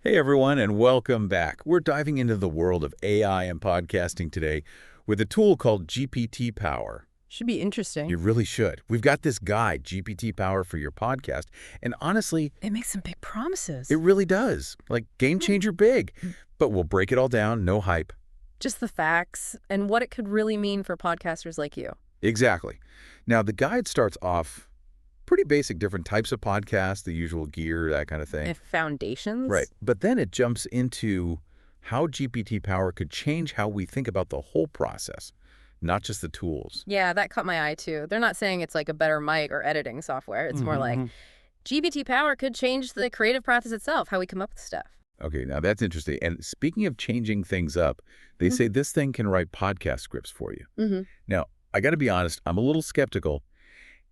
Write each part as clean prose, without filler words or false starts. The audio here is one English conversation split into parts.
Hey everyone, and welcome back. We're diving into the world of AI and podcasting today with a tool called GPT-Power. Should be interesting. You really should. We've got this guide, GPT-Power for your podcast, and honestly, It makes some big promises. it really does. Like game changer big. But we'll break it all down, no hype. Just the facts and what it could really mean for podcasters like you. Exactly. Now, the guide starts off pretty basic, different types of podcasts, the usual gear, that kind of thing. And foundations. Right. But then it jumps into how GPT-Power could change how we think about the whole process, not just the tools. Yeah, that caught my eye too. They're not saying it's like a better mic or editing software. It's more like GPT-Power could change the creative process itself, how we come up with stuff. Okay, now that's interesting. And speaking of changing things up, they say this thing can write podcast scripts for you. Now, I got to be honest, I'm a little skeptical.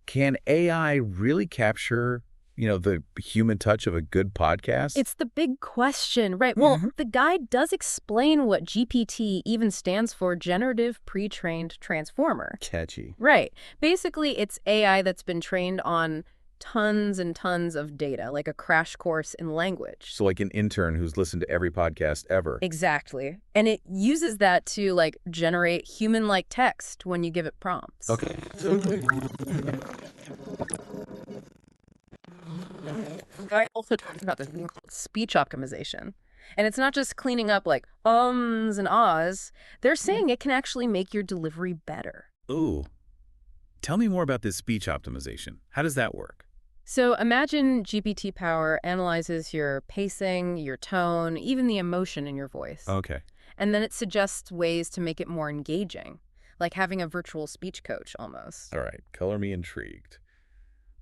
Can AI really capture, the human touch of a good podcast? It's the big question, right? Well, the guide does explain what GPT even stands for, generative pre-trained transformer. Catchy. Right. Basically, it's AI that's been trained on tons and tons of data, like a crash course in language. So like an intern who's listened to every podcast ever. Exactly. And it uses that to generate human-like text when you give it prompts. Okay. I also talked about this thing called speech optimization. And it's not just cleaning up ums and ahs. They're saying it can actually make your delivery better. Ooh. Tell me more about this speech optimization. How does that work? So imagine GPT-Power analyzes your pacing, your tone, even the emotion in your voice. Okay. And then it suggests ways to make it more engaging, like having a virtual speech coach almost. All right. Color me intrigued.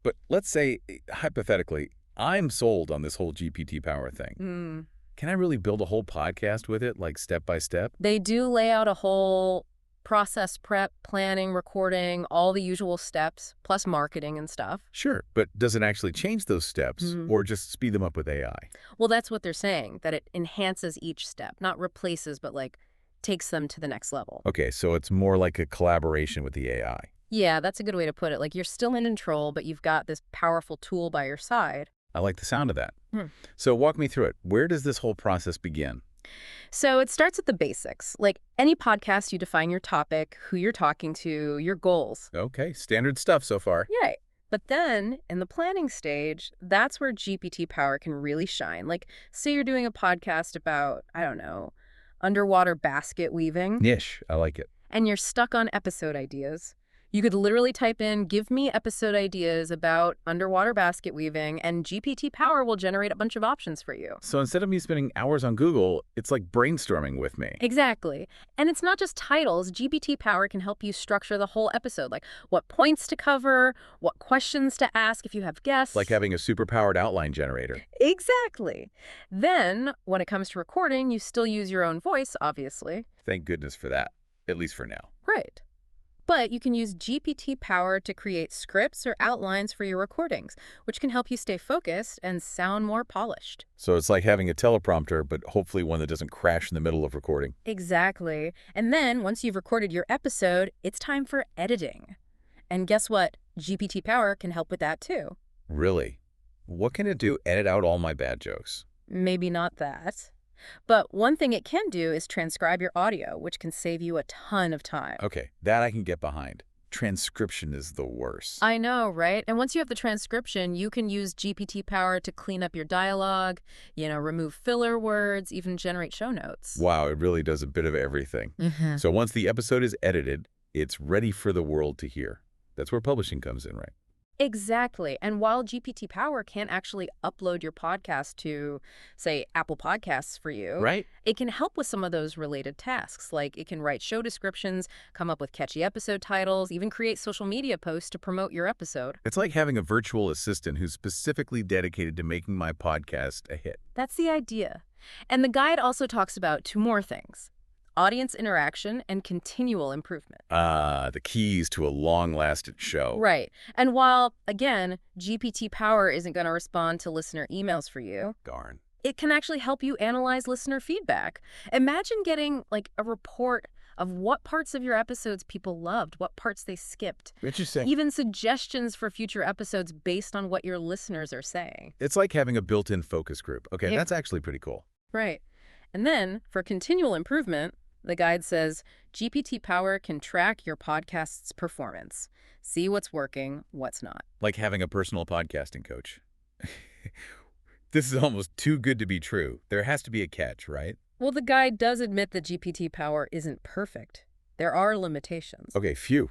But let's say, hypothetically, I'm sold on this whole GPT-Power thing. Can I really build a whole podcast with it, like step by step? They do lay out a whole process prep, planning, recording, all the usual steps, plus marketing and stuff. Sure, but does it actually change those steps or just speed them up with AI? Well, that's what they're saying, that it enhances each step, not replaces, but takes them to the next level. Okay, so it's more like a collaboration with the AI. Yeah, that's a good way to put it. You're still in control, but you've got this powerful tool by your side. I like the sound of that. So walk me through it. Where does this whole process begin? So it starts with the basics. Like any podcast, you define your topic, who you're talking to, your goals. Okay, standard stuff so far. Right. But then in the planning stage, that's where GPT-Power can really shine. Say you're doing a podcast about, I don't know, underwater basket weaving. Niche, I like it. And you're stuck on episode ideas. You could literally type in, give me episode ideas about underwater basket weaving, and GPT-Power will generate a bunch of options for you. So instead of me spending hours on Google, it's like brainstorming with me. Exactly. And it's not just titles. GPT-Power can help you structure the whole episode, like what points to cover, what questions to ask if you have guests. Like having a superpowered outline generator. Exactly. Then, when it comes to recording, you still use your own voice, obviously. Thank goodness for that, at least for now. Right. But you can use GPT-Power to create scripts or outlines for your recordings, which can help you stay focused and sound more polished. So it's like having a teleprompter, but hopefully one that doesn't crash in the middle of recording. Exactly. And then once you've recorded your episode, it's time for editing. And guess what? GPT-Power can help with that too. Really? What can it do? Edit out all my bad jokes? Maybe not that. But one thing it can do is transcribe your audio, which can save you a ton of time. Okay, that I can get behind. Transcription is the worst. I know, right? And once you have the transcription, you can use GPT-Power to clean up your dialogue, remove filler words, even generate show notes. Wow, it really does a bit of everything. So once the episode is edited, it's ready for the world to hear. That's where publishing comes in, right? Exactly. And while GPT-Power can't actually upload your podcast to, say, Apple Podcasts for you, Right. It can help with some of those related tasks. Like it can write show descriptions, come up with catchy episode titles, even create social media posts to promote your episode. It's like having a virtual assistant who's specifically dedicated to making my podcast a hit. That's the idea. And the guide also talks about two more things: audience interaction and continual improvement. The keys to a long-lasting show. Right. And while, again, GPT-Power isn't going to respond to listener emails for you, Darn. it can actually help you analyze listener feedback. Imagine getting a report of what parts of your episodes people loved, what parts they skipped. Interesting. Even suggestions for future episodes based on what your listeners are saying. It's like having a built-in focus group. Okay, Yeah. that's actually pretty cool. Right. And then, for continual improvement, the guide says, GPT-Power can track your podcast's performance. See what's working, what's not. Like having a personal podcasting coach. This is almost too good to be true. There has to be a catch, right? Well, the guide does admit that GPT-Power isn't perfect. There are limitations. Okay, phew.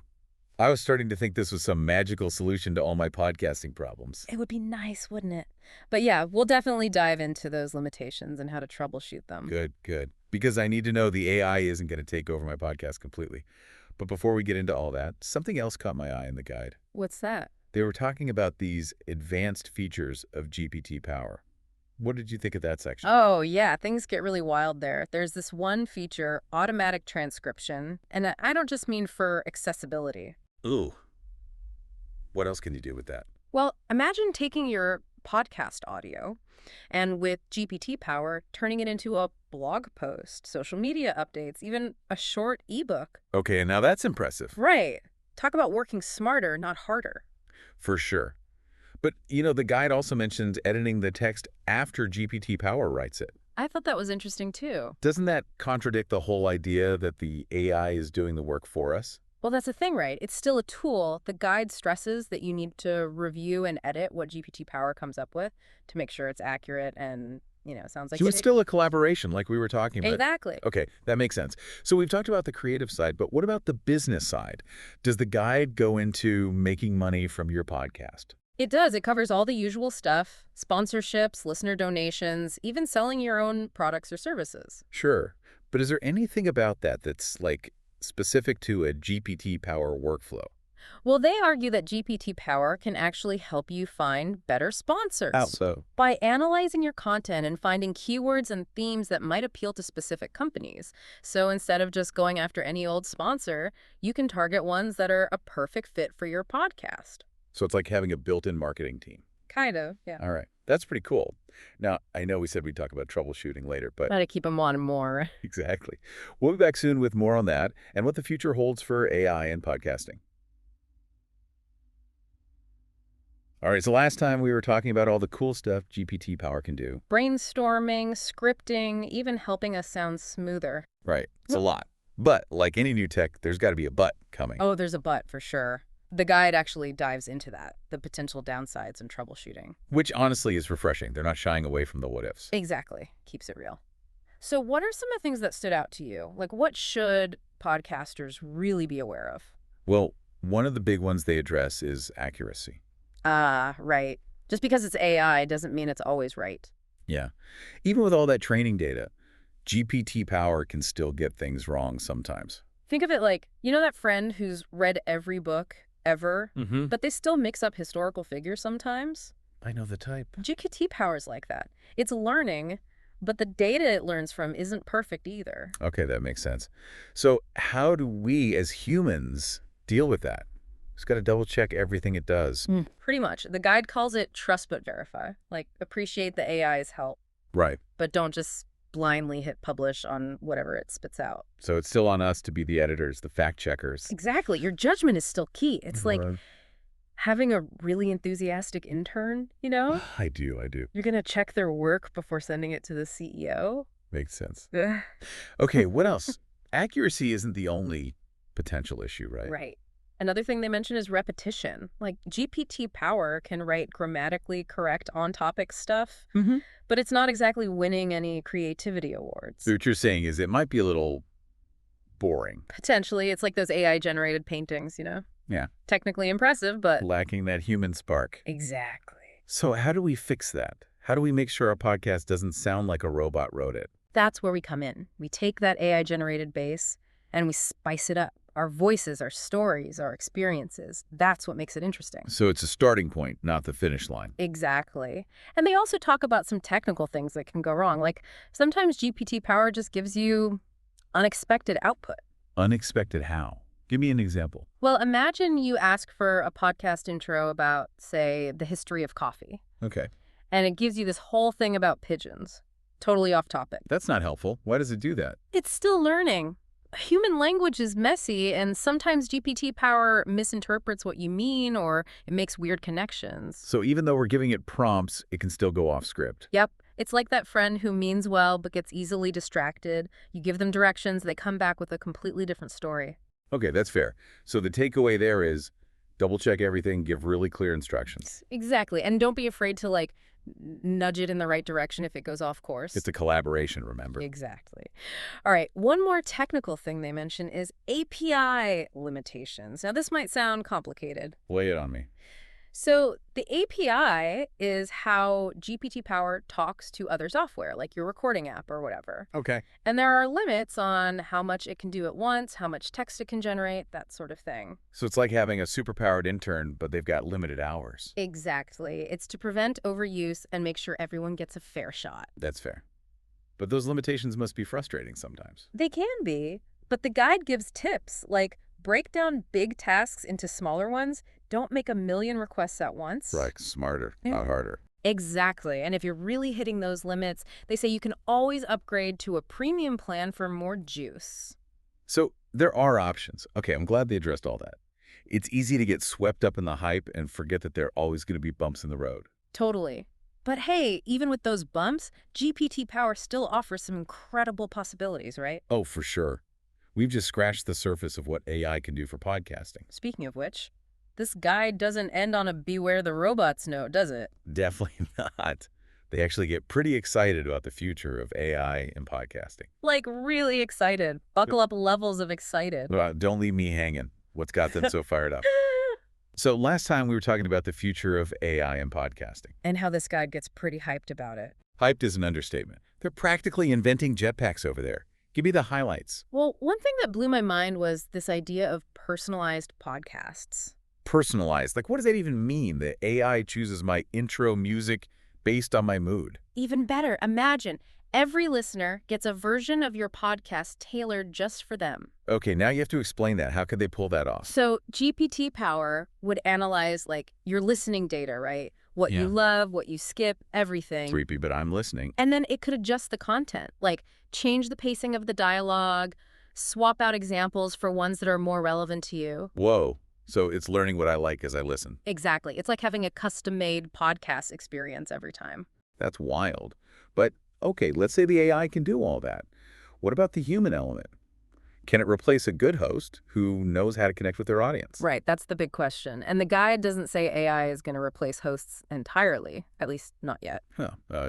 I was starting to think this was some magical solution to all my podcasting problems. It would be nice, wouldn't it? But yeah, we'll definitely dive into those limitations and how to troubleshoot them. Good, good. Because I need to know the AI isn't going to take over my podcast completely. But before we get into all that, something else caught my eye in the guide. What's that? They were talking about these advanced features of GPT-Power. What did you think of that section? Oh, yeah, things get really wild there. There's this one feature, automatic transcription, and I don't just mean for accessibility. Ooh. What else can you do with that? Well, imagine taking your podcast audio and with GPT-Power, turning it into a blog post, social media updates, even a short ebook. Okay, now that's impressive. Right. Talk about working smarter, not harder. For sure. But, the guide also mentions editing the text after GPT-Power writes it. I thought that was interesting, too. Doesn't that contradict the whole idea that the AI is doing the work for us? Well, that's the thing, right? It's still a tool. The guide stresses that you need to review and edit what GPT-Power comes up with to make sure it's accurate and, sounds like So it's still a collaboration like we were talking about. Exactly. Okay, that makes sense. So we've talked about the creative side, but what about the business side? Does the guide go into making money from your podcast? It does. It covers all the usual stuff, sponsorships, listener donations, even selling your own products or services. Sure. But is there anything about that that's specific to a GPT-Power workflow? Well, they argue that GPT-Power can actually help you find better sponsors. How so? By analyzing your content and finding keywords and themes that might appeal to specific companies. So instead of just going after any old sponsor, you can target ones that are a perfect fit for your podcast. So it's like having a built-in marketing team. Kind of, yeah. All right. That's pretty cool. Now, I know we said we'd talk about troubleshooting later, but... Got to keep them on more. Exactly. We'll be back soon with more on that and what the future holds for AI and podcasting. All right, so last time we were talking about all the cool stuff GPT-Power can do. Brainstorming, scripting, even helping us sound smoother. Right. It's a lot. But like any new tech, there's got to be a but coming. Oh, there's a but for sure. The guide actually dives into that, the potential downsides and troubleshooting. Which honestly is refreshing. They're not shying away from the what-ifs. Exactly. Keeps it real. So what are some of the things that stood out to you? Like, what should podcasters really be aware of? Well, one of the big ones they address is accuracy. Ah, right. Just because it's AI doesn't mean it's always right. Yeah. Even with all that training data, GPT-Power can still get things wrong sometimes. Think of it like, that friend who's read every book ever, but they still mix up historical figures sometimes? I know the type. GPT-Power's like that. It's learning, but the data it learns from isn't perfect either. Okay, that makes sense. So how do we as humans deal with that? Just got to double check everything it does. Pretty much. The guide calls it trust but verify. Like, appreciate the AI's help. Right. But don't just blindly hit publish on whatever it spits out. So it's still on us to be the editors, the fact checkers. Exactly. Your judgment is still key. It's like having a really enthusiastic intern, I do. You're going to check their work before sending it to the CEO. Makes sense. Okay, what else? Accuracy isn't the only potential issue, right? Right. Another thing they mention is repetition. Like, GPT-Power can write grammatically correct on-topic stuff, but it's not exactly winning any creativity awards. So what you're saying is it might be a little boring. Potentially. It's like those AI-generated paintings, Yeah. Technically impressive, but... Lacking that human spark. Exactly. So how do we fix that? How do we make sure our podcast doesn't sound like a robot wrote it? That's where we come in. We take that AI-generated base and we spice it up. Our voices, our stories, our experiences. That's what makes it interesting. So it's a starting point, not the finish line. Exactly. And they also talk about some technical things that can go wrong. Like, sometimes GPT-Power just gives you unexpected output. Unexpected how? Give me an example. Well, imagine you ask for a podcast intro about, say, the history of coffee. Okay. And it gives you this whole thing about pigeons. Totally off topic. That's not helpful. Why does it do that? It's still learning. human language is messy, and sometimes GPT-Power misinterprets what you mean or it makes weird connections. So even though we're giving it prompts, it can still go off script. Yep. It's like that friend who means well but gets easily distracted. You give them directions, they come back with a completely different story. Okay, that's fair. So the takeaway there is double check everything, give really clear instructions. Exactly. And don't be afraid to, nudge it in the right direction if it goes off course. It's a collaboration, remember? Exactly. All right. One more technical thing they mention is API limitations. Now, this might sound complicated. Lay it on me. So the API is how GPT-Power talks to other software, like your recording app or whatever. Okay. And there are limits on how much it can do at once, how much text it can generate, that sort of thing. So it's like having a superpowered intern, but they've got limited hours. Exactly. It's to prevent overuse and make sure everyone gets a fair shot. That's fair. But those limitations must be frustrating sometimes. They can be, but the guide gives tips, like break down big tasks into smaller ones. Don't make a million requests at once. Right, smarter, not harder. Exactly. And if you're really hitting those limits, they say you can always upgrade to a premium plan for more juice. So there are options. Okay, I'm glad they addressed all that. It's easy to get swept up in the hype and forget that there are always going to be bumps in the road. Totally. But hey, even with those bumps, GPT-Power still offers some incredible possibilities, right? Oh, for sure. We've just scratched the surface of what AI can do for podcasting. Speaking of which, this guide doesn't end on a beware the robots note, does it? Definitely not. They actually get pretty excited about the future of AI and podcasting. Like really excited. Buckle up levels of excited. Don't leave me hanging. What's got them so fired up? So last time we were talking about the future of AI and podcasting. And how this guide gets pretty hyped about it. Hyped is an understatement. They're practically inventing jetpacks over there. Give me the highlights. Well, one thing that blew my mind was this idea of personalized podcasts. Personalized. Like, what does that even mean? The AI chooses my intro music based on my mood. Even better, imagine every listener gets a version of your podcast tailored just for them. Okay, now you have to explain that. How could they pull that off? So GPT-Power would analyze, your listening data, right? What you love, what you skip, everything. Creepy, but I'm listening. And then it could adjust the content, change the pacing of the dialogue, swap out examples for ones that are more relevant to you. Whoa. So it's learning what I like as I listen. Exactly. It's like having a custom-made podcast experience every time. That's wild. But, okay, let's say the AI can do all that. What about the human element? Can it replace a good host who knows how to connect with their audience? Right. That's the big question. And the guide doesn't say AI is going to replace hosts entirely, at least not yet.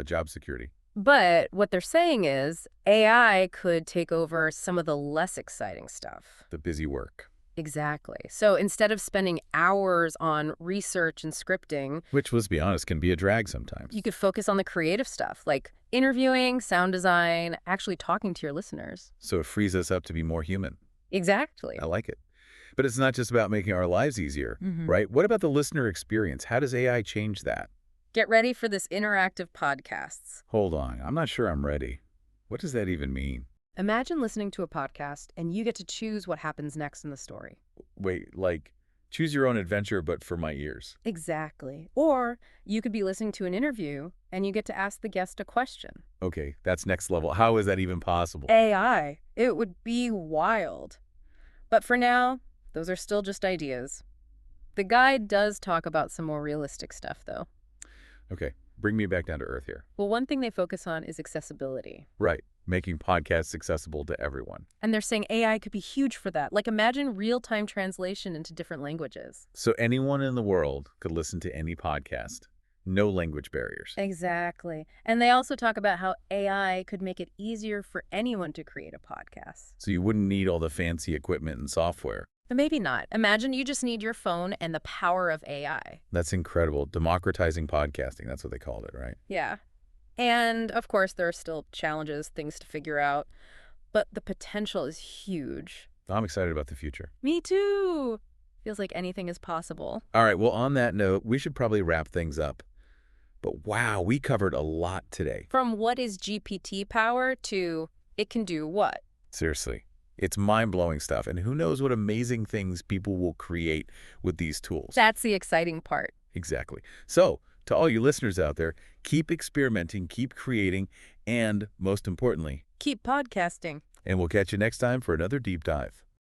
Job security. But what they're saying is AI could take over some of the less exciting stuff. The busy work. Exactly. So instead of spending hours on research and scripting, which, let's be honest, can be a drag sometimes. You could focus on the creative stuff, like interviewing, sound design, actually talking to your listeners. So it frees us up to be more human. Exactly. I like it. But it's not just about making our lives easier, right? What about the listener experience? How does AI change that? Get ready for this interactive podcasts. Hold on. I'm not sure I'm ready. What does that even mean? Imagine listening to a podcast and you get to choose what happens next in the story. Wait, choose your own adventure, but for my ears. Exactly. Or you could be listening to an interview and you get to ask the guest a question. Okay, that's next level. How is that even possible? AI. It would be wild. But for now, those are still just ideas. The guide does talk about some more realistic stuff, though. Okay, bring me back down to earth here. Well, one thing they focus on is accessibility. Right. Making podcasts accessible to everyone. And they're saying AI could be huge for that. Imagine real-time translation into different languages. So anyone in the world could listen to any podcast. No language barriers. Exactly. And they also talk about how AI could make it easier for anyone to create a podcast. So you wouldn't need all the fancy equipment and software. But maybe not. Imagine you just need your phone and the power of AI. That's incredible. Democratizing podcasting. That's what they called it, right? Yeah. And, of course, there are still challenges, things to figure out, but the potential is huge. I'm excited about the future. Me too. Feels like anything is possible. All right, well, on that note, we should probably wrap things up. But wow, we covered a lot today. From what is GPT-Power to it can do what? Seriously, it's mind-blowing stuff, and who knows what amazing things people will create with these tools. That's the exciting part. Exactly. So, to all you listeners out there, keep experimenting, keep creating, and most importantly, keep podcasting. And we'll catch you next time for another deep dive.